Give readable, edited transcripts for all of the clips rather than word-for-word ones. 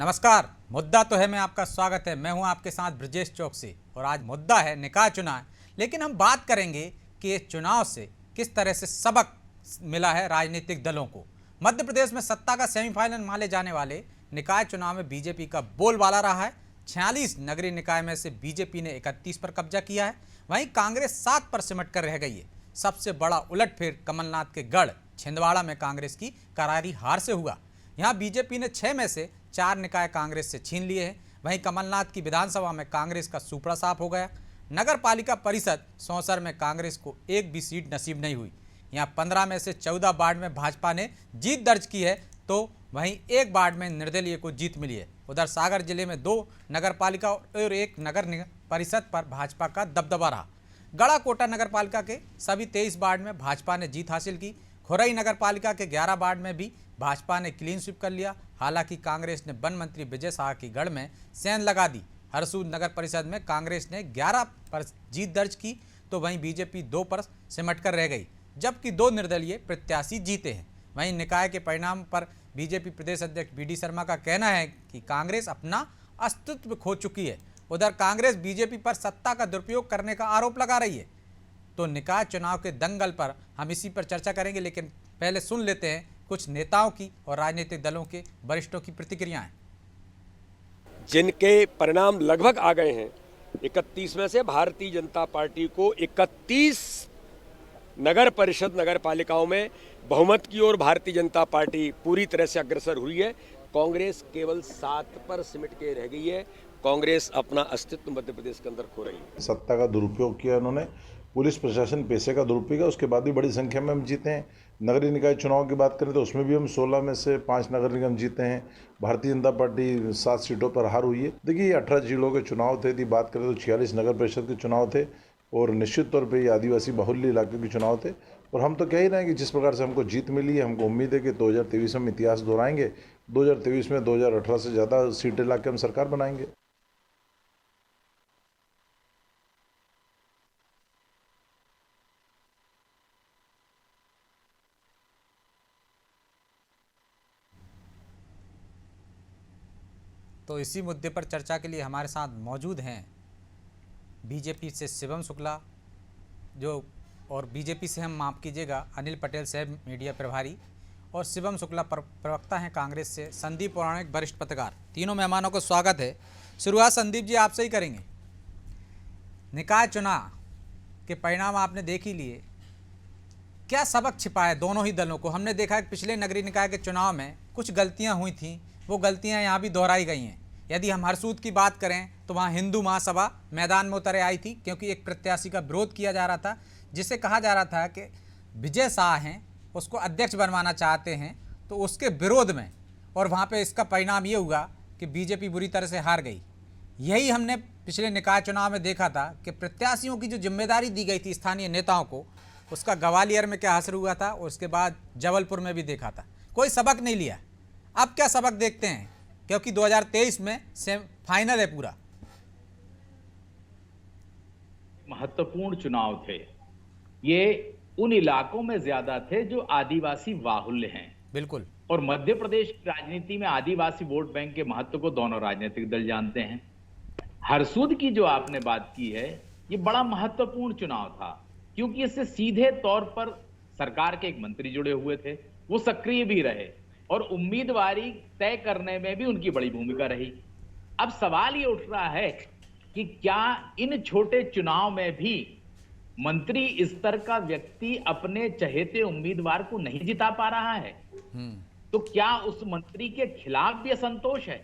नमस्कार। मुद्दा तो है में आपका स्वागत है। मैं हूं आपके साथ ब्रजेश चौकसी और आज मुद्दा है निकाय चुनाव। लेकिन हम बात करेंगे कि ये चुनाव से किस तरह से सबक मिला है राजनीतिक दलों को। मध्य प्रदेश में सत्ता का सेमीफाइनल माने जाने वाले निकाय चुनाव में बीजेपी का बोलबाला रहा है। 46 नगरीय निकाय में से बीजेपी ने 31 पर कब्जा किया है, वहीं कांग्रेस 7 पर सिमट कर रह गई है। सबसे बड़ा उलटफेर कमलनाथ के गढ़ छिंदवाड़ा में कांग्रेस की करारी हार से हुआ। यहाँ बीजेपी ने 6 में से 4 निकाय कांग्रेस से छीन लिए हैं। वहीं कमलनाथ की विधानसभा में कांग्रेस का सुपड़ा साफ हो गया। नगर पालिका परिषद सौंसर में कांग्रेस को एक भी सीट नसीब नहीं हुई। यहाँ 15 में से 14 वार्ड में भाजपा ने जीत दर्ज की है, तो वहीं एक वार्ड में निर्दलीय को जीत मिली है। उधर सागर जिले में 2 नगर पालिका और 1 नगर परिषद पर भाजपा का दबदबा रहा। गढ़ा कोटा नगर पालिका के सभी 23 वार्ड में भाजपा ने जीत हासिल की। खुरई नगर पालिका के 11 वार्ड में भी भाजपा ने क्लीन स्वीप कर लिया। हालांकि कांग्रेस ने वन मंत्री विजय शाह की गढ़ में सेंध लगा दी। हरसूद नगर परिषद में कांग्रेस ने 11 पर जीत दर्ज की, तो वहीं बीजेपी 2 पर सिमट कर रह गई, जबकि 2 निर्दलीय प्रत्याशी जीते हैं। वहीं निकाय के परिणाम पर बीजेपी प्रदेश अध्यक्ष बीडी शर्मा का कहना है कि कांग्रेस अपना अस्तित्व खो चुकी है। उधर कांग्रेस बीजेपी पर सत्ता का दुरुपयोग करने का आरोप लगा रही है। तो निकाय चुनाव के दंगल पर हम इसी पर चर्चा करेंगे, लेकिन पहले सुन लेते हैं कुछ नेताओं की और राजनीतिक दलों के वरिष्ठों की प्रतिक्रियाएं। जिनके परिणाम लगभग आ गए हैं, 31 में से भारतीय जनता पार्टी को 31 नगर परिषद नगर पालिकाओं में बहुमत की ओर भारतीय जनता पार्टी पूरी तरह से अग्रसर हुई है। कांग्रेस केवल 7 पर सिमट के रह गई है। कांग्रेस अपना अस्तित्व मध्य प्रदेश के अंदर खो रही है। सत्ता का दुरुपयोग किया उन्होंने, पुलिस प्रशासन पैसे का दुरुपयोग किया, उसके बाद भी बड़ी संख्या में हम जीते हैं। नगरीय निकाय चुनाव की बात करें तो उसमें भी हम 16 में से 5 नगर निगम जीते हैं। भारतीय जनता पार्टी 7 सीटों पर हार हुई है। देखिए, 18 जिलों के चुनाव थे। यदि बात करें तो 46 नगर परिषद के चुनाव थे और निश्चित तौर पर ये आदिवासी बाहुल्य इलाके के चुनाव थे। और हम तो कह ही रहे हैं कि जिस प्रकार से हमको जीत मिली है, हमको उम्मीद है कि 2023 में इतिहास दोहराएंगे। 2023 में 2018 से ज़्यादा सीटें ला के हम सरकार बनाएंगे। तो इसी मुद्दे पर चर्चा के लिए हमारे साथ मौजूद हैं बीजेपी से शिवम शुक्ला जो, और बीजेपी से हम माफ़ कीजिएगा अनिल पटेल साहब मीडिया प्रभारी, और शिवम शुक्ला प्रवक्ता हैं कांग्रेस से संदीप पौराणिक वरिष्ठ पत्रकार। तीनों मेहमानों को स्वागत है। शुरुआत संदीप जी आपसे ही करेंगे। निकाय चुनाव के परिणाम आपने देख ही लिए, क्या सबक छिपा है दोनों ही दलों को? हमने देखा है कि पिछले नगरीय निकाय के चुनाव में कुछ गलतियां हुई थीं, वो गलतियां यहाँ भी दोहराई गई हैं। यदि हम हरसूद की बात करें तो वहाँ हिंदू महासभा मैदान में उतर आई थी, क्योंकि एक प्रत्याशी का विरोध किया जा रहा था, जिसे कहा जा रहा था कि विजय शाह हैं, उसको अध्यक्ष बनवाना चाहते हैं, तो उसके विरोध में, और वहाँ पे इसका परिणाम ये हुआ कि बीजेपी बुरी तरह से हार गई। यही हमने पिछले निकाय चुनाव में देखा था कि प्रत्याशियों की जो जिम्मेदारी दी गई थी स्थानीय नेताओं को, उसका ग्वालियर में क्या असर हुआ था, और उसके बाद जबलपुर में भी देखा था। कोई सबक नहीं लिया। अब क्या सबक देखते हैं, क्योंकि 2023 में फाइनल है पूरा। महत्वपूर्ण चुनाव थे ये, उन इलाकों में ज्यादा थे जो आदिवासी बाहुल्य हैं। बिल्कुल। और मध्य प्रदेश की राजनीति में आदिवासी वोट बैंक के महत्व को दोनों राजनीतिक दल जानते हैं। हरसूद की जो आपने बात की है, ये बड़ा महत्वपूर्ण चुनाव था, क्योंकि इससे सीधे तौर पर सरकार के एक मंत्री जुड़े हुए थे, वो सक्रिय भी रहे और उम्मीदवारी तय करने में भी उनकी बड़ी भूमिका रही। अब सवाल ये उठ रहा है कि क्या इन छोटे चुनाव में भी मंत्री स्तर का व्यक्ति अपने चहेते उम्मीदवार को नहीं जिता पा रहा है? तो क्या उस मंत्री के खिलाफ भी असंतोष है?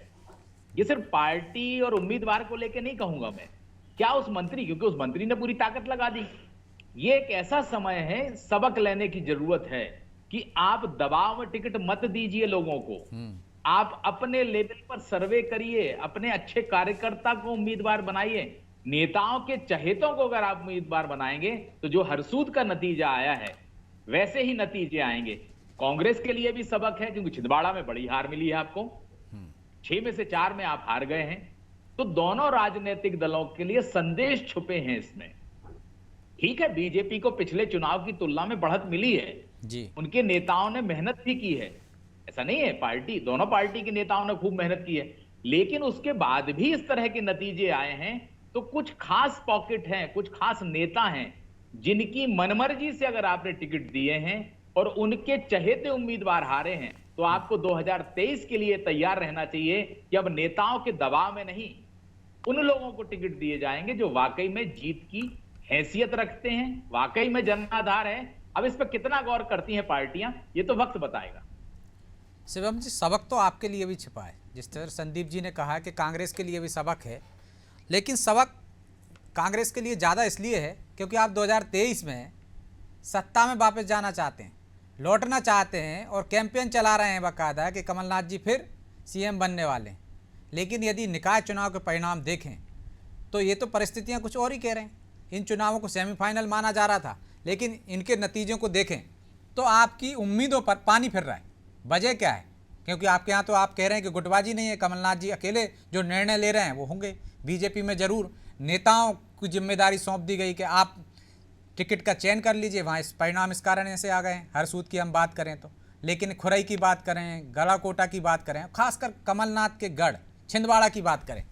ये सिर्फ पार्टी और उम्मीदवार को लेकर नहीं कहूंगा मैं, क्या उस मंत्री, क्योंकि उस मंत्री ने पूरी ताकत लगा दी। ये एक ऐसा समय है, सबक लेने की जरूरत है कि आप दबाव में टिकट मत दीजिए लोगों को। आप अपने लेवल पर सर्वे करिए, अपने अच्छे कार्यकर्ता को उम्मीदवार बनाइए। नेताओं के चहेतों को अगर आप उम्मीदवार बनाएंगे तो जो हरसूद का नतीजा आया है वैसे ही नतीजे आएंगे। कांग्रेस के लिए भी सबक है, क्योंकि छिंदवाड़ा में बड़ी हार मिली है आपको, 6 में से 4 में आप हार गए हैं। तो दोनों राजनीतिक दलों के लिए संदेश छुपे हैं इसमें। ठीक है, बीजेपी को पिछले चुनाव की तुलना में बढ़त मिली है जी, उनके नेताओं ने मेहनत भी की है, ऐसा नहीं है। दोनों पार्टी के नेताओं ने खूब मेहनत की है, लेकिन उसके बाद भी इस तरह के नतीजे आए हैं, तो कुछ खास पॉकेट हैं, कुछ खास नेता हैं जिनकी मनमर्जी से अगर आपने टिकट दिए हैं और उनके चहेते उम्मीदवार हारे हैं, तो आपको 2023 के लिए तैयार रहना चाहिए कि अब नेताओं के दबाव में नहीं, उन लोगों को टिकट दिए जाएंगे जो वाकई में जीत की हैसियत रखते हैं, वाकई में जनाधार है। अब इस पर कितना गौर करती हैं पार्टियां, ये तो वक्त बताएगा। शिवम जी, सबक तो आपके लिए भी छिपा है। जिस तरह संदीप जी ने कहा कि कांग्रेस के लिए भी सबक है, लेकिन सबक कांग्रेस के लिए ज़्यादा इसलिए है क्योंकि आप 2023 में सत्ता में वापस जाना चाहते हैं, लौटना चाहते हैं और कैंपेन चला रहे हैं बाकायदा कि कमलनाथ जी फिर सीएम बनने वाले हैं। लेकिन यदि निकाय चुनाव के परिणाम देखें तो ये तो परिस्थितियां कुछ और ही कह रहे हैं। इन चुनावों को सेमीफाइनल माना जा रहा था, लेकिन इनके नतीजों को देखें तो आपकी उम्मीदों पर पानी फिर रहा है। वजह क्या है? क्योंकि आपके यहाँ तो आप कह रहे हैं कि गुटबाजी नहीं है, कमलनाथ जी अकेले जो निर्णय ले रहे हैं वो होंगे। बीजेपी में ज़रूर नेताओं की जिम्मेदारी सौंप दी गई कि आप टिकट का चयन कर लीजिए, वहाँ इस परिणाम इस कारण ऐसे आ गए हैं। हरसूद की हम बात करें तो, लेकिन खुरई की बात करें, गलाकोटा की बात करें, खासकर कमलनाथ के गढ़ छिंदवाड़ा की बात करें।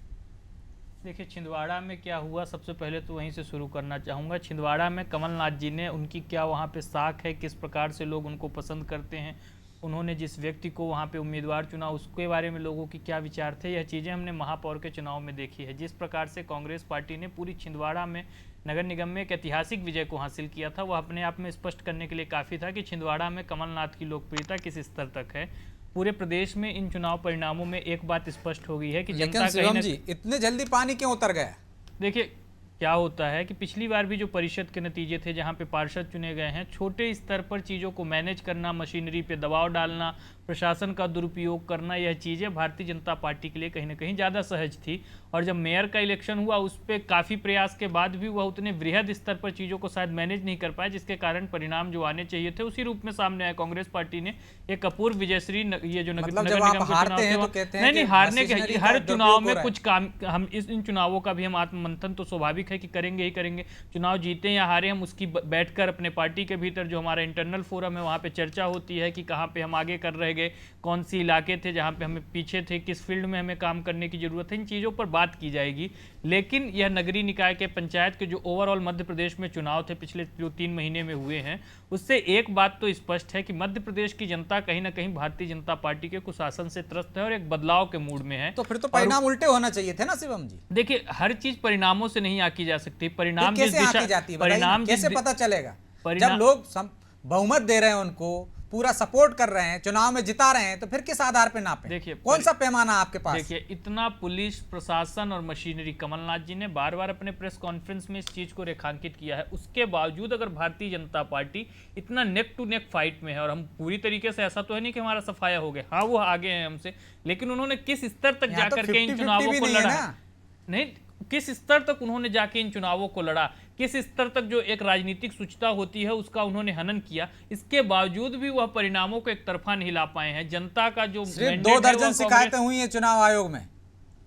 देखिए, छिंदवाड़ा में क्या हुआ, सबसे पहले तो वहीं से शुरू करना चाहूँगा। छिंदवाड़ा में कमलनाथ जी ने, उनकी क्या वहाँ पे साख है, किस प्रकार से लोग उनको पसंद करते हैं, उन्होंने जिस व्यक्ति को वहाँ पे उम्मीदवार चुना उसके बारे में लोगों की क्या विचार थे, यह चीज़ें हमने महापौर के चुनाव में देखी है। जिस प्रकार से कांग्रेस पार्टी ने पूरी छिंदवाड़ा में नगर निगम में एक ऐतिहासिक विजय को हासिल किया था, वह अपने आप में स्पष्ट करने के लिए काफ़ी था कि छिंदवाड़ा में कमलनाथ की लोकप्रियता किस स्तर तक है। पूरे प्रदेश में इन चुनाव परिणामों में एक बात स्पष्ट हो गई है कि जनता शिवम जी, इतने जल्दी पानी क्यों उतर गया? देखिए, क्या होता है कि पिछली बार भी जो परिषद के नतीजे थे जहां पे पार्षद चुने गए हैं, छोटे स्तर पर चीज़ों को मैनेज करना, मशीनरी पे दबाव डालना, प्रशासन का दुरुपयोग करना, यह चीज़ें भारतीय जनता पार्टी के लिए कहीं ना कहीं ज़्यादा सहज थी। और जब मेयर का इलेक्शन हुआ उस पर काफ़ी प्रयास के बाद भी वह उतने वृहद स्तर पर चीज़ों को शायद मैनेज नहीं कर पाए, जिसके कारण परिणाम जो आने चाहिए थे उसी रूप में सामने आए। कांग्रेस पार्टी ने एक अपूर्व विजयश्री ये जो नगर निगम के चुनाव नहीं हारने के, हर चुनाव में कुछ काम, हम इन चुनावों का भी हम आत्ममंथन तो स्वाभाविक है कि करेंगे ही करेंगे। चुनाव जीते या हारे, हम उसकी बैठकर अपने पार्टी के भीतर जो हमारा इंटरनल फोरम है वहाँ पे चर्चा होती है कि कहाँ पे हम आगे कर रहे गए, कौन सी इलाके थे जहाँ पे हमें पीछे थे, किस फील्ड में हमें काम करने की जरूरत है, इन चीज़ों पर बात की जाएगी। लेकिन यह नगरीय निकाय के पंचायत के जो ओवरऑल मध्य प्रदेश में चुनाव थे पिछले जो 3 महीने में हुए हैं, उससे एक बात तो स्पष्ट है कि मध्य प्रदेश की जनता कहीं ना कहीं भारतीय जनता पार्टी के कुशासन से त्रस्त है और एक बदलाव के मूड में है। तो फिर तो परिणाम उल्टे होना चाहिए थे ना शिवम जी? देखिए, हर चीज परिणामों से नहीं आकी जा सकती। परिणाम कैसे आकी जाती है? परिणाम कैसे पता चलेगा? जब लोग बहुमत दे रहे हैं, उनको पूरा सपोर्ट कर रहे हैं, चुनाव में जिता रहे हैं, तो फिर किस आधार पे नापें? देखिए, कौन सा पैमाना आपके पास? देखिए, इतना पुलिस प्रशासन और मशीनरी, कमलनाथ जी ने बार बार अपने प्रेस कॉन्फ्रेंस में इस चीज को रेखांकित किया है, उसके बावजूद अगर भारतीय जनता पार्टी इतना नेक टू नेक फाइट में है, और हम पूरी तरीके से, ऐसा तो है नहीं कि हमारा सफाया हो गया, हाँ वो आगे हैं हमसे, लेकिन उन्होंने किस स्तर तक जाकर के इन चुनावों को लड़ा, नहीं किस स्तर तक उन्होंने जाके इन चुनावों को लड़ा, किस स्तर तक जो एक राजनीतिक शुचिता होती है उसका उन्होंने हनन किया, इसके बावजूद भी वह परिणामों को एक तरफा नहीं ला पाए हैं। जनता का जो सिर्फ 2 दर्जन शिकायतें हुई हैं चुनाव आयोग में।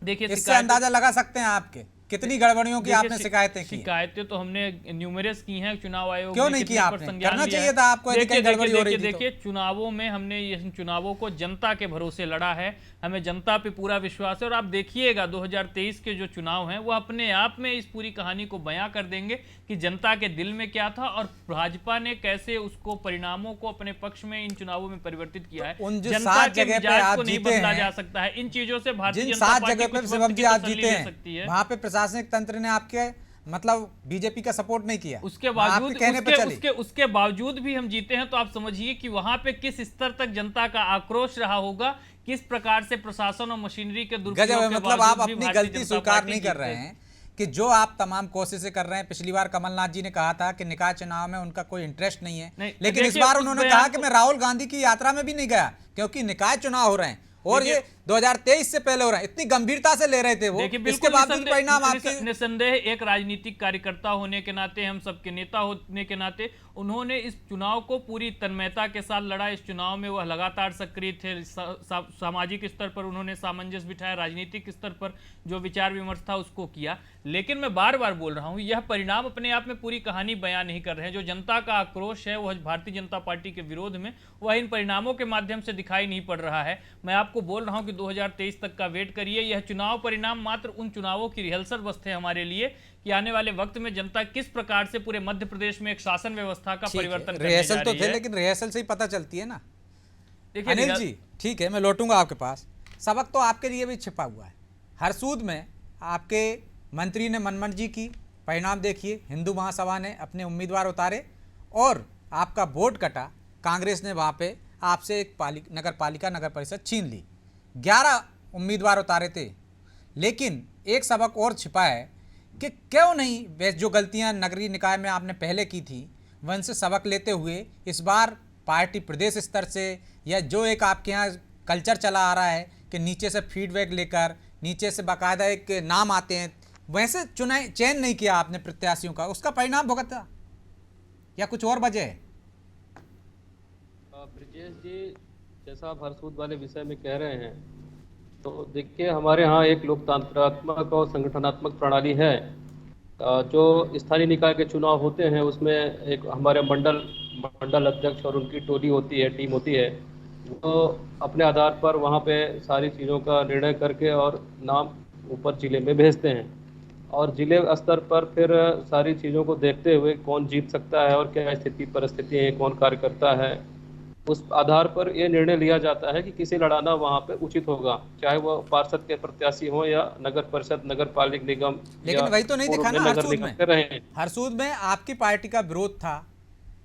देखिए, इससे अंदाजा लगा सकते हैं आपके कितनी गड़बड़ियों की आपने शिकायतें की? शिकायतें तो हमने न्यूमरस की हैं, चुनाव आयोग क्यों नहीं की आपने? करना चाहिए था आपको। देखिए, चुनावों में हमने ये चुनावों को जनता के भरोसे लड़ा है, हमें जनता पे पूरा विश्वास है। और आप देखिएगा 2023 के जो चुनाव हैं वो अपने आप में इस पूरी कहानी को बयां कर देंगे कि जनता के दिल में क्या था और भाजपा ने कैसे उसको, परिणामों को अपने पक्ष में इन चुनावों में परिवर्तित किया है। जनता के मिजाज को नहीं बदला जा सकता है। इन चीजों से भारतीय जनता पार्टी वहां पे प्रशासनिक तंत्र ने आपके मतलब बीजेपी का सपोर्ट नहीं किया, उसके बावजूद भी हम जीते हैं। तो आप समझिए कि वहां पे किस स्तर तक जनता का आक्रोश रहा होगा, किस प्रकार से प्रशासन और मशीनरी के दुरुपयोग के मतलब आप अपनी गलती स्वीकार नहीं कर रहे हैं कि जो आप तमाम कोशिशें कर रहे हैं। पिछली बार कमलनाथ जी ने कहा था कि निकाय चुनाव में उनका कोई इंटरेस्ट नहीं है, लेकिन इस बार उन्होंने कहा कि मैं राहुल गांधी की यात्रा में भी नहीं गया क्योंकि निकाय चुनाव हो रहे हैं और ये 2023 से पहले हो रहा है। इतनी गंभीरता से ले रहे थे वो, इसके बावजूद परिणाम आपके। निसंदेह एक राजनीतिक कार्यकर्ता होने के नाते, हम सबके नेता होने के नाते, उन्होंने इस चुनाव को पूरी तन्मयता के साथ लड़ा। इस चुनाव में वह लगातार सक्रिय थे। सामाजिक स्तर पर उन्होंने सामंजस्य बिठाया, राजनीतिक स्तर पर जो विचार विमर्श था उसको किया। लेकिन मैं बार बार बोल रहा हूं, यह परिणाम अपने आप में पूरी कहानी बयां नहीं कर रहे हैं। जो जनता का आक्रोश है वह भारतीय जनता पार्टी के विरोध में, वह इन परिणामों के माध्यम से दिखाई नहीं पड़ रहा है। मैं आपको बोल रहा हूं कि 2023 तक का वेट करिए। यह चुनाव परिणाम मात्र उन चुनावों की रिहर्सल बस थे हमारे लिए कि आने वाले वक्त में जनता किस प्रकार से पूरे मध्य प्रदेश में एक शासन व्यवस्था का परिवर्तन करने जा रिहर्सल तो रही थे, है। लेकिन रिहर्सल से ही पता चलती है ना। देखिए अनिल जी ठीक है, मैं लौटूंगा आपके पास। सबक तो आपके लिए भी छिपा हुआ है। हरसूद में आपके मंत्री ने मनमन जी की, परिणाम देखिए, हिंदू महासभा ने अपने उम्मीदवार उतारे और आपका वोट कटा। कांग्रेस ने वहाँ पे आपसे एक नगर परिषद छीन ली। 11 उम्मीदवार उतारे थे, लेकिन एक सबक और छिपा है कि क्यों नहीं वे जो गलतियां नगरीय निकाय में आपने पहले की थी वन से सबक लेते हुए इस बार पार्टी प्रदेश स्तर से, या जो एक आपके यहाँ कल्चर चला आ रहा है कि नीचे से फीडबैक लेकर नीचे से बाकायदा एक नाम आते हैं, वैसे चयन नहीं किया आपने प्रत्याशियों का, उसका परिणाम भुगता या कुछ और वजह है? ब्रिजेश जी, जैसा आप हरसूद वाले विषय में कह रहे हैं, तो देखिए हमारे यहाँ एक लोकतंत्रात्मक और संगठनात्मक प्रणाली है। जो स्थानीय निकाय के चुनाव होते हैं उसमें एक हमारे मंडल अध्यक्ष और उनकी टोली होती है, टीम होती है, वो अपने आधार पर वहाँ पे सारी चीज़ों का निर्णय करके और नाम ऊपर जिले में भेजते हैं और जिले स्तर पर फिर सारी चीज़ों को देखते हुए कौन जीत सकता है और क्या स्थिति परिस्थिति है, कौन कार्य करता है, उस आधार पर यह निर्णय लिया जाता है कि किसे लड़ाना वहाँ पे उचित होगा, चाहे वो पार्षद के प्रत्याशी हो या नगर परिषद, नगर पालिक निगम। लेकिन वही तो नहीं दिखा ना नगर निगम के रहे हैं। हरसूद में आपकी पार्टी का विरोध था,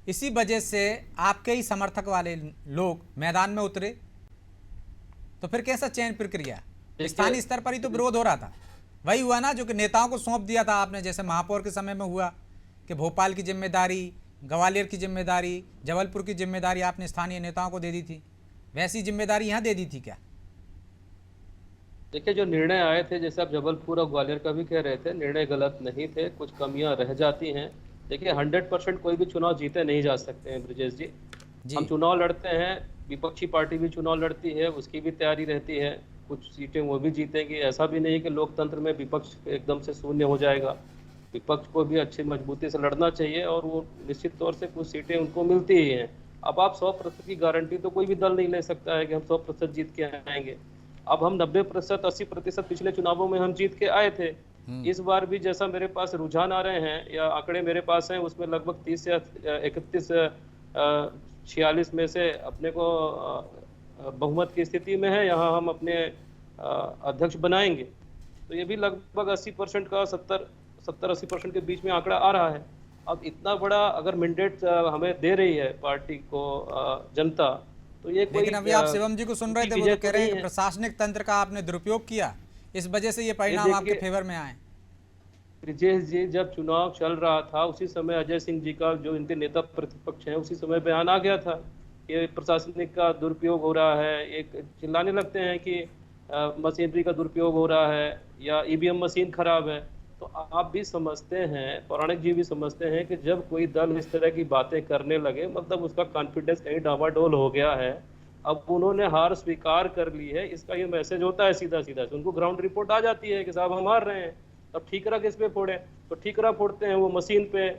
इसी वजह से आपके ही समर्थक वाले लोग मैदान में उतरे, तो फिर कैसा चयन प्रक्रिया? स्थानीय स्तर पर ही तो विरोध हो रहा था। वही हुआ ना जो कि नेताओं को सौंप दिया था आपने, जैसे महापौर के समय में हुआ कि भोपाल की जिम्मेदारी, ग्वालियर की जिम्मेदारी, जबलपुर की जिम्मेदारी आपने स्थानीय नेताओं को दे दी थी, वैसी जिम्मेदारी यहाँ दे दी थी क्या? देखिए जो निर्णय आए थे, जैसे आप जबलपुर और ग्वालियर का भी कह रहे थे, निर्णय गलत नहीं थे, कुछ कमियां रह जाती हैं। देखिए 100% कोई भी चुनाव जीते नहीं जा सकते हैं ब्रिजेश जी। हम चुनाव लड़ते हैं, विपक्षी पार्टी भी चुनाव लड़ती है, उसकी भी तैयारी रहती है, कुछ सीटें वो भी जीतेंगी। ऐसा भी नहीं कि लोकतंत्र में विपक्ष एकदम से शून्य हो जाएगा। विपक्ष को भी अच्छी मजबूती से लड़ना चाहिए और वो निश्चित तौर से कुछ सीटें उनको मिलती ही हैं। अब आप 100% की गारंटी तो कोई भी दल नहीं ले सकता है कि हम 100% जीत के आएंगे। अब हम 90%, 80% पिछले चुनावों में हम जीत के आए थे। इस बार भी जैसा मेरे पास रुझान आ रहे हैं या आंकड़े मेरे पास हैं, उसमें लगभग 30 से 31 46 में से अपने को बहुमत की स्थिति में है। यहाँ हम अपने अध्यक्ष बनाएंगे, तो ये भी लगभग 80% का 70-80% के बीच में आंकड़ा आ रहा है। अब इतना बड़ा अगर मैंडेट हमें दे रही है पार्टी को जनता, तो ये कोई, लेकिन अभी आप शिवम जी को सुन रहे थे, वो तो कह रहे हैं कि प्रशासनिक तंत्र का आपने दुरुपयोग किया, इस वजह से ये परिणाम आपके फेवर में आए। ब्रिजेश जी, जब चुनाव चल रहा था उसी समय अजय सिंह जी का, जो इनके नेता प्रतिपक्ष हैं, उसी समय बयान आ गया था कि प्रशासनिक का दुरुपयोग हो रहा है। एक चिल्लाने लगते हैं कि मशीनरी का दुरुपयोग हो रहा है या ईवीएम मशीन खराब है। तो आप भी समझते हैं, पौराणिक जी भी समझते हैं कि जब कोई दल इस तरह की बातें करने लगे, मतलब उसका कॉन्फिडेंस कहीं डावाडोल हो गया है। अब उन्होंने हार स्वीकार कर ली है, इसका ये मैसेज होता है सीधा सीधा। उनको ग्राउंड रिपोर्ट आ जाती है कि साहब हम हार रहे हैं। अब ठीकरा किस पे फोड़े? तो ठीकरा फोड़ते हैं वो मशीन पे,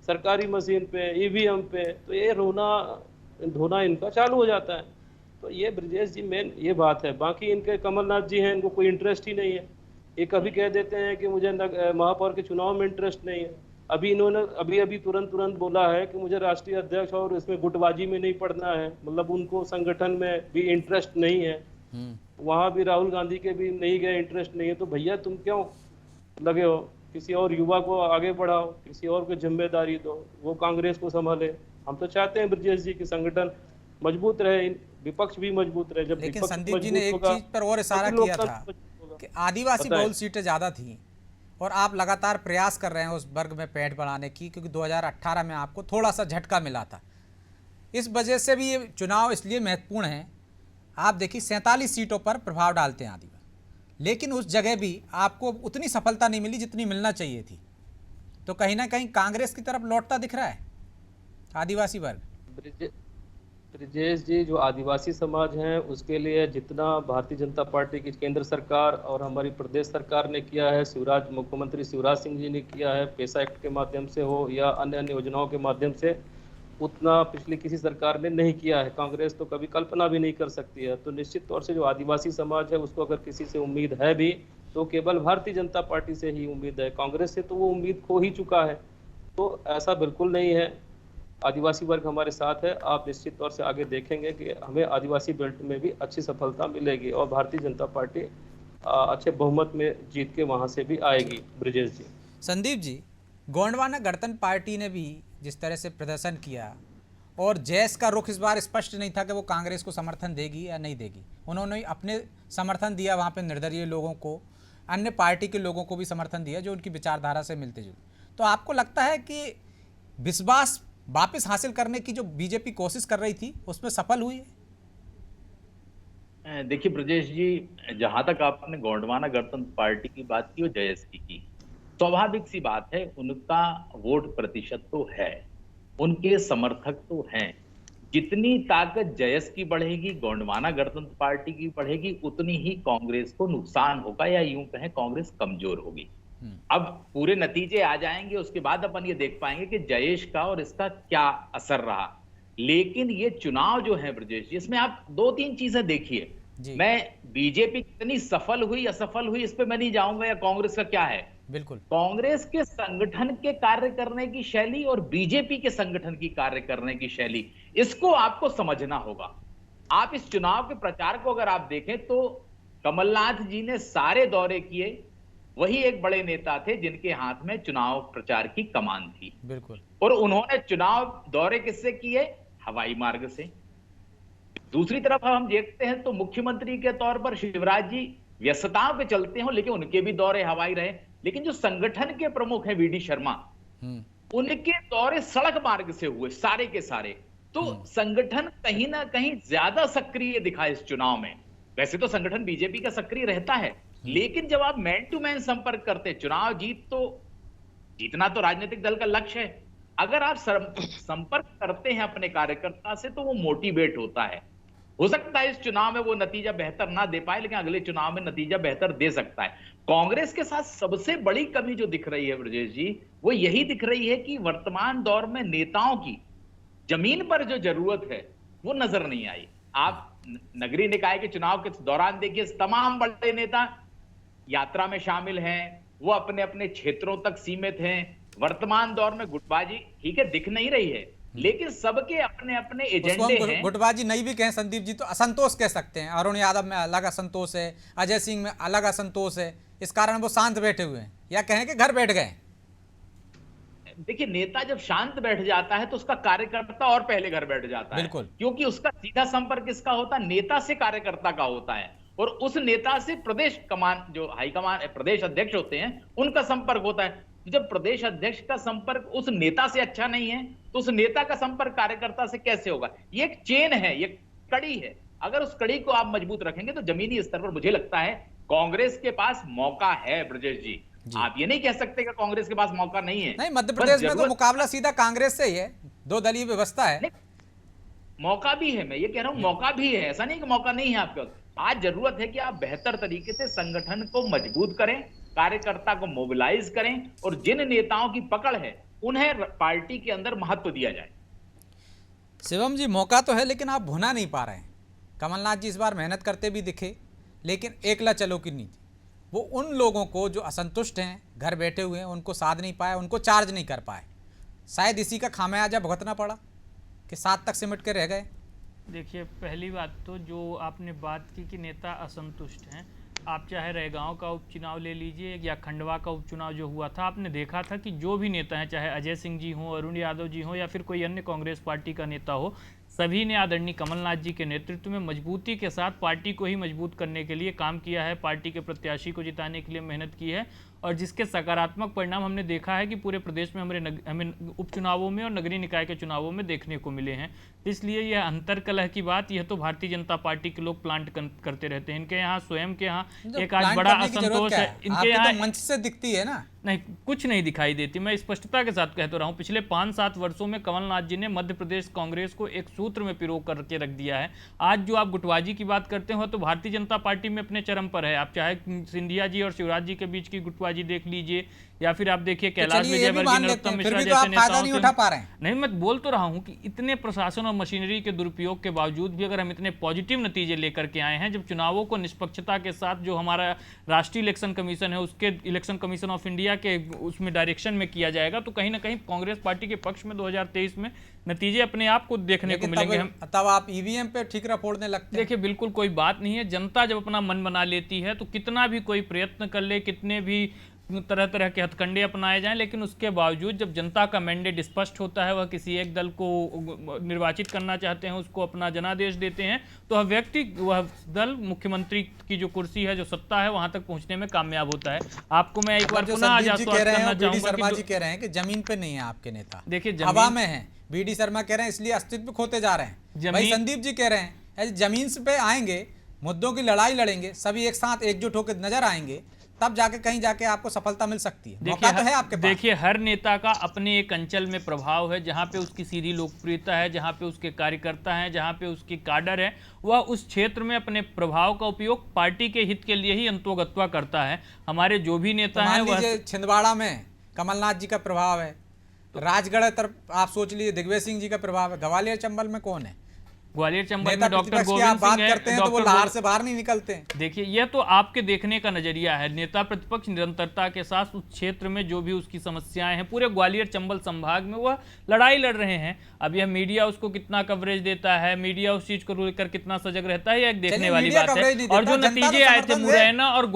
सरकारी मशीन पे, ईवीएम पे। तो ये धोना इनका चालू हो जाता है। तो ये ब्रिजेश जी मेन ये बात है। बाकी इनके कमलनाथ जी हैं, इनको कोई इंटरेस्ट ही नहीं है। ये कभी कह देते हैं कि मुझे महापौर के चुनाव में इंटरेस्ट नहीं है। अभी इन्होंने अभी तुरंत बोला है कि मुझे राष्ट्रीय अध्यक्ष और इसमें गुटबाजी में नहीं पड़ना है, मतलब उनको संगठन में भी इंटरेस्ट नहीं है। वहां भी राहुल गांधी के भी नहीं गए, इंटरेस्ट नहीं है। तो भैया तुम क्यों लगे हो? किसी और युवा को आगे बढ़ाओ, किसी और को जिम्मेदारी दो, वो कांग्रेस को संभाले। हम तो चाहते हैं ब्रिजेश जी की संगठन मजबूत रहे, विपक्ष भी मजबूत रहे। जब लेकिन संदीप जी ने एक चीज पर और इशारा किया था कि आदिवासी बहुल सीटें ज़्यादा थी और आप लगातार प्रयास कर रहे हैं उस वर्ग में पैठ बढ़ाने की, क्योंकि 2018 में आपको थोड़ा सा झटका मिला था। इस वजह से भी ये चुनाव इसलिए महत्वपूर्ण है। आप देखिए 47 सीटों पर प्रभाव डालते हैं आदिवासी, लेकिन उस जगह भी आपको उतनी सफलता नहीं मिली जितनी मिलना चाहिए थी। तो कहीं ना कहीं कांग्रेस की तरफ लौटता दिख रहा है आदिवासी वर्ग। ब्रिजेश जी, जो आदिवासी समाज हैं उसके लिए जितना भारतीय जनता पार्टी की केंद्र सरकार और हमारी प्रदेश सरकार ने किया है, मुख्यमंत्री शिवराज सिंह जी ने किया है, पैसा एक्ट के माध्यम से हो या अन्य अन्य योजनाओं के माध्यम से, उतना पिछली किसी सरकार ने नहीं किया है। कांग्रेस तो कभी कल्पना भी नहीं कर सकती है। तो निश्चित तौर से जो आदिवासी समाज है उसको अगर किसी से उम्मीद है भी तो केवल भारतीय जनता पार्टी से ही उम्मीद है। कांग्रेस से तो वो उम्मीद खो ही चुका है। तो ऐसा बिल्कुल नहीं है। आदिवासी वर्ग हमारे साथ है। आप निश्चित तौर से आगे देखेंगे कि हमें आदिवासी बेल्ट में भी अच्छी सफलता मिलेगी और भारतीय जनता पार्टी अच्छे बहुमत में जीत के वहां से भी आएगी। ब्रिजेश जी, संदीप जी, गोंडवाना गणतंत्र पार्टी ने भी जिस तरह से प्रदर्शन किया और जैस का रुख इस बार स्पष्ट नहीं था कि वो कांग्रेस को समर्थन देगी या नहीं देगी। उन्होंने अपने समर्थन दिया वहाँ पे निर्दलीय लोगों को, अन्य पार्टी के लोगों को भी समर्थन दिया जो उनकी विचारधारा से मिलते जुलते। तो आपको लगता है कि विश्वास वापस हासिल करने की जो बीजेपी कोशिश कर रही थी उसमें सफल हुई है? देखिए ब्रजेश जी, जहां तक आपने गोंडवाना गणतंत्र पार्टी की बात की और जयश्री की, स्वाभाविक सी बात है, उनका वोट प्रतिशत तो है, उनके समर्थक तो हैं। जितनी ताकत जयस की बढ़ेगी, गोंडवाना गणतंत्र पार्टी की बढ़ेगी, उतनी ही कांग्रेस को नुकसान होगा, या यूं कहें कांग्रेस कमजोर होगी। अब पूरे नतीजे आ जाएंगे, उसके बाद अपन ये देख पाएंगे कि जयेश का और इसका क्या असर रहा। लेकिन ये चुनाव जो है ब्रजेश जी, इसमें आप दो तीन चीजें देखिए। मैं बीजेपी कितनी सफल हुई असफल हुई इस पे मैं नहीं जाऊंगा, या कांग्रेस का क्या है। बिल्कुल, कांग्रेस के संगठन के कार्य करने की शैली और बीजेपी के संगठन की कार्य करने की शैली, इसको आपको समझना होगा। आप इस चुनाव के प्रचार को अगर आप देखें तो कमलनाथ जी ने सारे दौरे किए, वही एक बड़े नेता थे जिनके हाथ में चुनाव प्रचार की कमान थी। बिल्कुल। और उन्होंने चुनाव दौरे किससे किए? हवाई मार्ग से। दूसरी तरफ हम देखते हैं तो मुख्यमंत्री के तौर पर शिवराज जी व्यस्तताओं के चलते हो, लेकिन उनके भी दौरे हवाई रहे। लेकिन जो संगठन के प्रमुख हैं वीडी शर्मा, उनके दौरे सड़क मार्ग से हुए सारे के सारे। तो संगठन कहीं ना कहीं ज्यादा सक्रिय दिखा इस चुनाव में। वैसे तो संगठन बीजेपी का सक्रिय रहता है, लेकिन जब आप मैन टू मैन संपर्क करते हैं, चुनाव जीतना तो राजनीतिक दल का लक्ष्य है। अगर आप संपर्क करते हैं अपने कार्यकर्ता से तो वो मोटिवेट होता है। हो सकता है इस चुनाव में वो नतीजा बेहतर ना दे पाए, लेकिन अगले चुनाव में नतीजा बेहतर दे सकता है। कांग्रेस के साथ सबसे बड़ी कमी जो दिख रही है ब्रजेश जी, वो यही दिख रही है कि वर्तमान दौर में नेताओं की जमीन पर जो जरूरत है वो नजर नहीं आई। आप नगरीय निकाय के चुनाव के दौरान देखिए, तमाम बड़े नेता यात्रा में शामिल हैं, वो अपने अपने क्षेत्रों तक सीमित हैं। वर्तमान दौर में गुटबाजी ठीक है दिख नहीं रही है, लेकिन सबके अपने अपने एजेंडे हैं। गुटबाजी नहीं भी कहें संदीप जी तो असंतोष कह सकते हैं। अरुण यादव में अलग असंतोष है, अजय सिंह में अलग असंतोष है, इस कारण वो शांत बैठे हुए हैं, या कहें कि घर बैठ गए। देखिए, नेता जब शांत बैठ जाता है तो उसका कार्यकर्ता और पहले घर बैठ जाता है। बिल्कुल, क्योंकि उसका सीधा संपर्क किसका होता है? नेता से कार्यकर्ता का होता है, और उस नेता से प्रदेश कमान, जो हाईकमान प्रदेश अध्यक्ष होते हैं, उनका संपर्क होता है। जब प्रदेश अध्यक्ष का संपर्क उस नेता से अच्छा नहीं है तो उस नेता का संपर्क कार्यकर्ता से कैसे होगा? ये एक चेन है, ये कड़ी है। अगर उस कड़ी को आप मजबूत रखेंगे तो जमीनी स्तर पर मुझे लगता है कांग्रेस के पास मौका है। ब्रजेश जी, आप ये नहीं कह सकते कि कांग्रेस के पास मौका नहीं है। नहीं, मध्य प्रदेश में तो मुकाबला सीधा कांग्रेस से ही है, दो दलीय व्यवस्था है। मौका भी है, मैं ये कह रहा हूं मौका भी है, ऐसा नहीं कि मौका नहीं है आपके पास। आज जरूरत है कि आप बेहतर तरीके से संगठन को मजबूत करें, कार्यकर्ता को मोबिलाइज करें, और जिन नेताओं की पकड़ है उन्हें पार्टी के अंदर महत्व दिया जाए। शिवम जी, मौका तो है लेकिन आप भुना नहीं पा रहे हैं। कमलनाथ जी इस बार मेहनत करते भी दिखे, लेकिन एकला चलो की नीति, वो उन लोगों को जो असंतुष्ट हैं, घर बैठे हुए हैं, उनको साध नहीं पाए, उनको चार्ज नहीं कर पाए। शायद इसी का खामियाजा भुगतना पड़ा कि 7 तक सिमट के रह गए। देखिए, पहली बात तो जो आपने बात की कि नेता असंतुष्ट हैं, आप चाहे रैगांव का उपचुनाव ले लीजिए या खंडवा का उपचुनाव जो हुआ था, आपने देखा था कि जो भी नेता हैं, चाहे अजय सिंह जी हों, अरुण यादव जी हों, या फिर कोई अन्य कांग्रेस पार्टी का नेता हो, सभी ने आदरणीय कमलनाथ जी के नेतृत्व में मजबूती के साथ पार्टी को ही मजबूत करने के लिए काम किया है, पार्टी के प्रत्याशी को जिताने के लिए मेहनत की है, और जिसके सकारात्मक परिणाम हमने देखा है कि पूरे प्रदेश में हमें उपचुनावों में और नगरीय निकाय के चुनावों में देखने को मिले हैं। इसलिए यह अंतरकलह की बात, यह तो भारतीय जनता पार्टी के लोग प्लांट करते रहते हैं। इनके यहाँ स्वयं के यहाँ एक आज बड़ा असंतोष है। इनके यहाँ मंच से दिखती है ना, नहीं, कुछ नहीं दिखाई देती। मैं स्पष्टता के साथ कहता रहा हूँ, पिछले 5-7 वर्षों में कमलनाथ जी ने मध्य प्रदेश कांग्रेस को एक सूत्र में पिरो करके रख दिया है। आज जो आप गुटबाजी की बात करते हो तो भारतीय जनता पार्टी में अपने चरम पर है। आप चाहे सिंधिया जी और शिवराज जी के बीच की गुटबाजी देख लीजिए, या फिर आप देखिए कैलाश चलिए ये भी विजयवर्गीय, मान लेते नरोत्तम हैं, फिर मिश्रा भी तो आप जैसे फायदा नेताओं नहीं से उठा पा रहे हैं। नहीं, मैं बोल तो रहा हूं कि इतने प्रशासन और मशीनरी के दुरुपयोग के बावजूद भी अगर हम इतने पॉजिटिव नतीजे लेकर के आए हैं, जब चुनावों को निष्पक्षता के साथ जो हमारा राष्ट्रीय इलेक्शन कमीशन है उसके इलेक्शन कमीशन ऑफ इंडिया के उसमें डायरेक्शन में किया जाएगा, तो कहीं ना कहीं कांग्रेस पार्टी के पक्ष में 2023 में नतीजे अपने आप को देखने को लेकिन मिलेंगे। हम तब आप ईवीएम पे ठीकरा फोड़ने लगते हैं। देखिए बिल्कुल कोई बात नहीं है, जनता जब अपना मन बना लेती है तो कितना भी कोई प्रयत्न कर ले, कितने भी तरह तरह के हथकंडे अपनाए जाएं, लेकिन उसके बावजूद जब जनता का मैंडेट स्पष्ट होता है, वह किसी एक दल को निर्वाचित करना चाहते हैं, उसको अपना जनादेश देते हैं, तो वह व्यक्ति, वह दल मुख्यमंत्री की जो कुर्सी है, जो सत्ता है, वहां तक पहुंचने में कामयाब होता है। आपको मैं एक बार जो पुनः आज संदीप जी कह रहे हैं, करना बीडी चाहूंगा शर्मा कि जी कह रहे हैं कि जमीन पे नहीं है आपके नेता, देखिए हवा में है। बीडी शर्मा कह रहे हैं इसलिए अस्तित्व खोते जा रहे हैं। भाई संदीप जी कह रहे हैं जमीन पे आएंगे, मुद्दों की लड़ाई लड़ेंगे, सभी एक साथ एकजुट होकर नजर आएंगे, तब जाके कहीं जाके आपको सफलता मिल सकती है। मौका तो है आपके पास। देखिए हर नेता का अपने एक अंचल में प्रभाव है, जहां पे उसकी सीधी लोकप्रियता है, जहां पे उसके कार्यकर्ता हैं, जहां पे उसकी काडर है, वह उस क्षेत्र में अपने प्रभाव का उपयोग पार्टी के हित के लिए ही अंतोगत्वा करता है। हमारे जो भी नेता हैं वह छिंदवाड़ा में कमलनाथ जी का प्रभाव है, राजगढ़ तरफ आप सोच लीजिए दिग्विजय सिंह जी का प्रभाव है, ग्वालियर चंबल में कौन है? ग्वालियर चंबल नेता में डॉक्टर प्रतिपक्ष की गोविंद आप बात सिंह करते हैं तो वो लहार से बाहर नहीं निकलते हैं। देखिए यह तो आपके देखने का नजरिया है। नेता प्रतिपक्ष निरंतरता के साथ उस क्षेत्र में जो भी उसकी समस्याएं हैं, पूरे ग्वालियर चंबल संभाग में वह लड़ाई लड़ रहे हैं। अब यह मीडिया उसको कितना कवरेज देता है, मीडिया उस चीज को लेकर कितना सजग रहता है, यह एक देखने वाली बात है। और जो नतीजे आए थे मुरैना और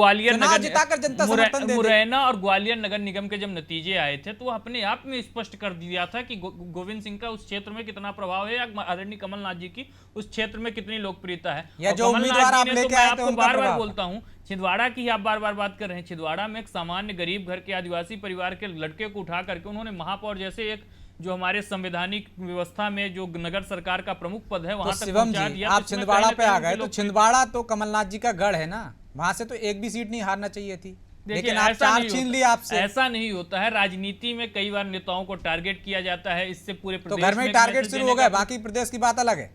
ग्वालियर नगर निगम के जब नतीजे आए थे, तो वह अपने आप में स्पष्ट कर दिया था कि गोविंद सिंह का उस क्षेत्र में कितना प्रभाव है, या आदरणीय कमलनाथ जी की उस क्षेत्र में कितनी लोकप्रियता है। या जो उम्मीदवार आप लेके आए थे आपको उनका बार बार प्रभाव। बोलता हूं, छिंदवाड़ा की आप बार बार बात कर रहे हैं। छिंदवाड़ा में एक सामान्य गरीब घर के आदिवासी परिवार के लड़के को उठा करके उन्होंने महापौर जैसे एक जो हमारे संवैधानिक व्यवस्था में जो नगर सरकार का प्रमुख पद है वहां तक पहुंचा दिया। आप छिंदवाड़ा पे आ गए, तो छिंदवाड़ा तो कमलनाथ जी का गढ़ है ना, वहां से तो एक भी सीट नहीं हारना चाहिए थी, लेकिन आप 4 छीन ली आपसे। ऐसा नहीं होता है, राजनीति में कई बार नेताओं को टारगेट किया जाता है, इससे पूरे तो घर में ही टारगेट शुरू हो गया, बाकी प्रदेश की बात अलग है।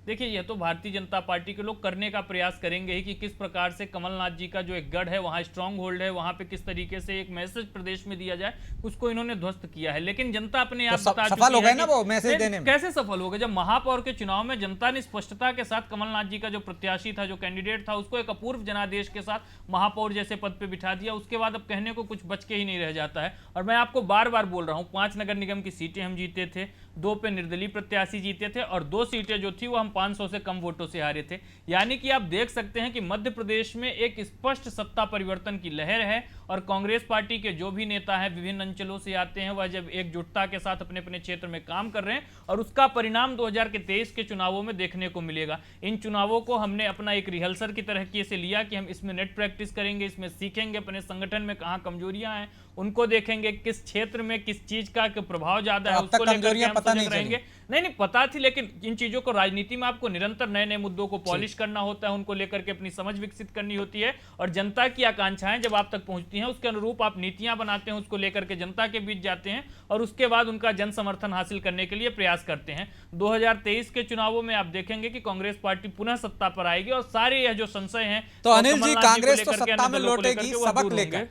देखिए यह तो भारतीय जनता पार्टी के लोग करने का प्रयास करेंगे ही कि किस प्रकार से कमलनाथ जी का जो एक गढ़ है, वहां स्ट्रांग होल्ड है, वहां पे किस तरीके से एक मैसेज प्रदेश में दिया जाए, उसको इन्होंने ध्वस्त किया है। लेकिन जनता अपने आप बता चुकी है। सफल हो गए ना वो मैसेज देने में। कैसे सफल हो गए? जब महापौर के चुनाव में जनता ने स्पष्टता के साथ कमलनाथ जी का जो प्रत्याशी था, जो कैंडिडेट था, उसको एक अपूर्व जनादेश के साथ महापौर जैसे पद पे बिठा दिया। उसके बाद अब कहने को कुछ बच के ही नहीं रह जाता है। और मैं आपको बार बार बोल रहा हूं, 5 नगर निगम की सीटें हम जीते थे, 2 पे निर्दलीय प्रत्याशी जीते थे, और 2 सीटें जो थी वो हम 500 से कम वोटों से हारे थे। यानी कि आप देख सकते हैं कि मध्य प्रदेश में एक स्पष्ट सत्ता परिवर्तन की लहर है, और कांग्रेस पार्टी के जो भी नेता हैं विभिन्न अंचलों से आते हैं, वह जब एकजुटता के साथ अपने अपने क्षेत्र में काम कर रहे हैं, और उसका परिणाम 2023 के चुनावों में देखने को मिलेगा। इन चुनावों को हमने अपना एक रिहर्सल की तरह से लिया कि हम इसमें नेट प्रैक्टिस करेंगे, इसमें सीखेंगे अपने संगठन में कहां कमजोरियां हैं, उनको देखेंगे किस क्षेत्र में किस चीज का प्रभाव ज्यादा है, उसको लेकर के हम सजग रहेंगे। नहीं पता थी, लेकिन इन चीजों को राजनीति में आपको निरंतर नए नए मुद्दों को पॉलिश करना होता है, उनको लेकर के अपनी समझ विकसित करनी होती है, और जनता की आकांक्षाएं जब आप तक पहुंचती हैं उसके अनुरूप आप नीतियां बनाते हैं, उसको लेकर के जनता के बीच जाते हैं, और उसके बाद उनका जन समर्थन हासिल करने के लिए प्रयास करते हैं। 2023 के चुनावों में आप देखेंगे कि कांग्रेस पार्टी पुनः सत्ता पर आएगी, और सारे यह जो संशय हैं तो अनिल जी, कांग्रेस तो सत्ता में लौटेगी सबक लेकर।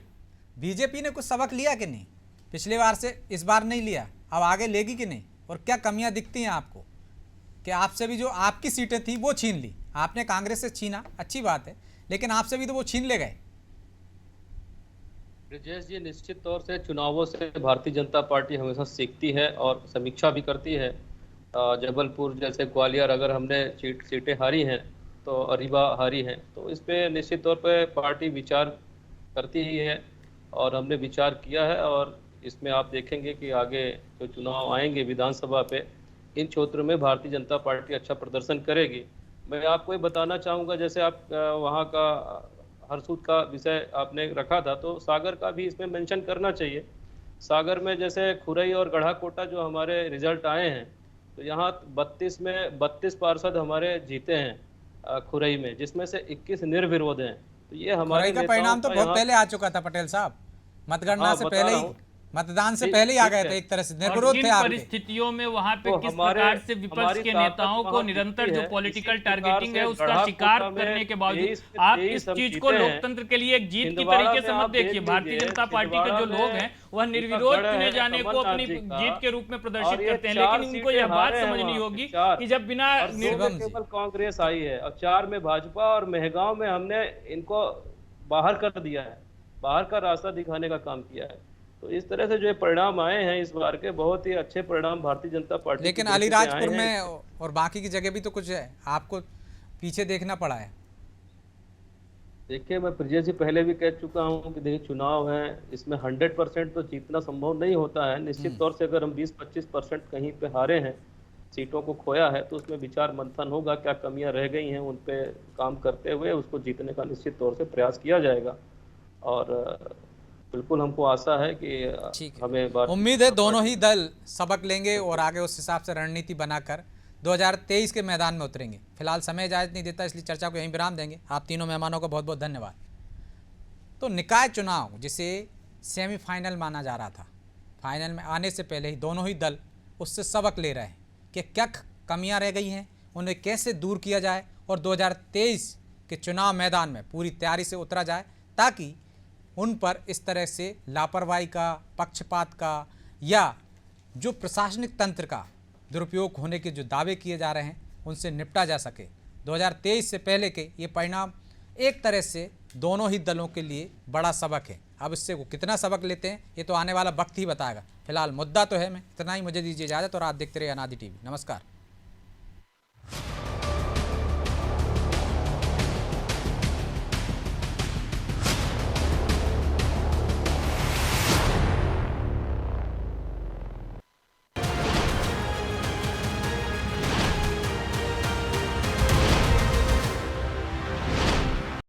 बीजेपी ने कुछ सबक लिया कि नहीं? पिछली बार से इस बार नहीं लिया, अब आगे लेगी कि नहीं? और क्या कमियां दिखती हैं आपको कि आपसे भी जो आपकी सीटें थी वो छीन ली, आपने कांग्रेस से छीना, अच्छी बात है, लेकिन आपसे भी तो वो छीन ले गए। ब्रजेश जी, निश्चित तौर से चुनावों से भारतीय जनता पार्टी हमेशा सीखती है और समीक्षा भी करती है। जबलपुर जैसे ग्वालियर अगर हमने सीटें हारी हैं, तो रीवा हारी हैं, तो इस पर निश्चित तौर पे पार्टी विचार करती ही है, और हमने विचार किया है। और इसमें आप देखेंगे कि आगे जो चुनाव आएंगे विधानसभा पे, इन क्षेत्रों में भारतीय जनता पार्टी अच्छा प्रदर्शन करेगी। मैं आपको ये बताना चाहूँगा, जैसे आप वहाँ का हरसूद का विषय आपने रखा था, तो सागर का भी इसमें मेंशन करना चाहिए। सागर में जैसे खुरई और गढ़ाकोटा जो हमारे रिजल्ट आए हैं, तो यहाँ 32 में 32 पार्षद हमारे जीते हैं खुरई में, जिसमें से 21 निर्विरोध हैं। तो ये हमारे का परिणाम तो बहुत पहले आ चुका था पटेल साहब, मतगणना से पहले ही। मतदान से पहले ही आ गए थे, एक तरह से और निर्विरोध किन थे आपके। परिस्थितियों में वहां पे तो किस हमारे- प्रकार से विपक्ष हमारी के ताकत नेताओं को वहाँ निरंतर दिखती जो है। पॉलिटिकल इसी प्रकार टारगेटिंग से है उसका गढ़ा शिकार कोटा में करने के बावजूद 23 आप 23 इस हम चीज को जीते हैं। लोकतंत्र के लिए एक जीत की छिंदवाड़ा तरीके से में मत आप देखिए। देख भारतीय लीजिए, जनता पार्टी के जो छिंदवाड़ा लोग में हैं वह इनका निर्विरोध गढ़ चुने है जाने को कमलनाथ अपनी जी का। जीत के रूप में और प्रदर्शित ये करते हैं, 4 लेकिन इनको सीटें यह बात हारे हैं समझनी वहाँ पे, होगी 4। कि जब बिना और 2 में शिवम जी। केवल कांग्रेस आई है और 4 में भाजपा, और मेहगांव में हमने इनको बाहर कर दिया है, बाहर का रास्ता दिखाने का काम किया है। तो इस तरह से जो परिणाम आए हैं इस बार के, बहुत ही अच्छे परिणाम भारतीय जनता पार्टी की लेकिन तरफ से अलीराजपुर आए में हैं। और बाकी की जगह भी तो कुछ है, आपको पीछे देखना पड़ा है। देखिए, मैं प्रिया जी पहले भी कह चुका हूँ कि देखिए चुनाव है, इसमें 100% तो जीतना संभव नहीं होता है। निश्चित तौर से अगर हम 20-25% कहीं पे हारे हैं, सीटों को खोया है, तो उसमें विचार मंथन होगा, क्या कमियां रह गई हैं उन पे काम करते हुए उसको जीतने का निश्चित तौर से प्रयास किया जाएगा। और बिल्कुल हमको आशा है कि ठीक है, हमें भारतीय उम्मीद है जनता दोनों पार्टी- ही दल सबक लेंगे और आगे उस हिसाब से रणनीति बनाकर 2023 के मैदान में उतरेंगे। फिलहाल समय इजाज़त नहीं देता, इसलिए चर्चा को यहीं विराम देंगे। आप तीनों मेहमानों का बहुत बहुत धन्यवाद। तो निकाय चुनाव जिसे सेमीफाइनल माना जा रहा था, फाइनल में आने से पहले ही दोनों ही दल उससे सबक ले रहे हैं कि क्या कमियां रह गई हैं, उन्हें कैसे दूर किया जाए और 2023 के चुनाव मैदान में पूरी तैयारी से उतरा जाए, ताकि उन पर इस तरह से लापरवाही का, पक्षपात का या जो प्रशासनिक तंत्र का दुरुपयोग होने के जो दावे किए जा रहे हैं उनसे निपटा जा सके। 2023 से पहले के ये परिणाम एक तरह से दोनों ही दलों के लिए बड़ा सबक है। अब इससे वो कितना सबक लेते हैं ये तो आने वाला वक्त ही बताएगा। फिलहाल मुद्दा तो है, मैं इतना ही, मुझे दीजिए इजाज़त और आप देखते रहिए अनादि टीवी। नमस्कार।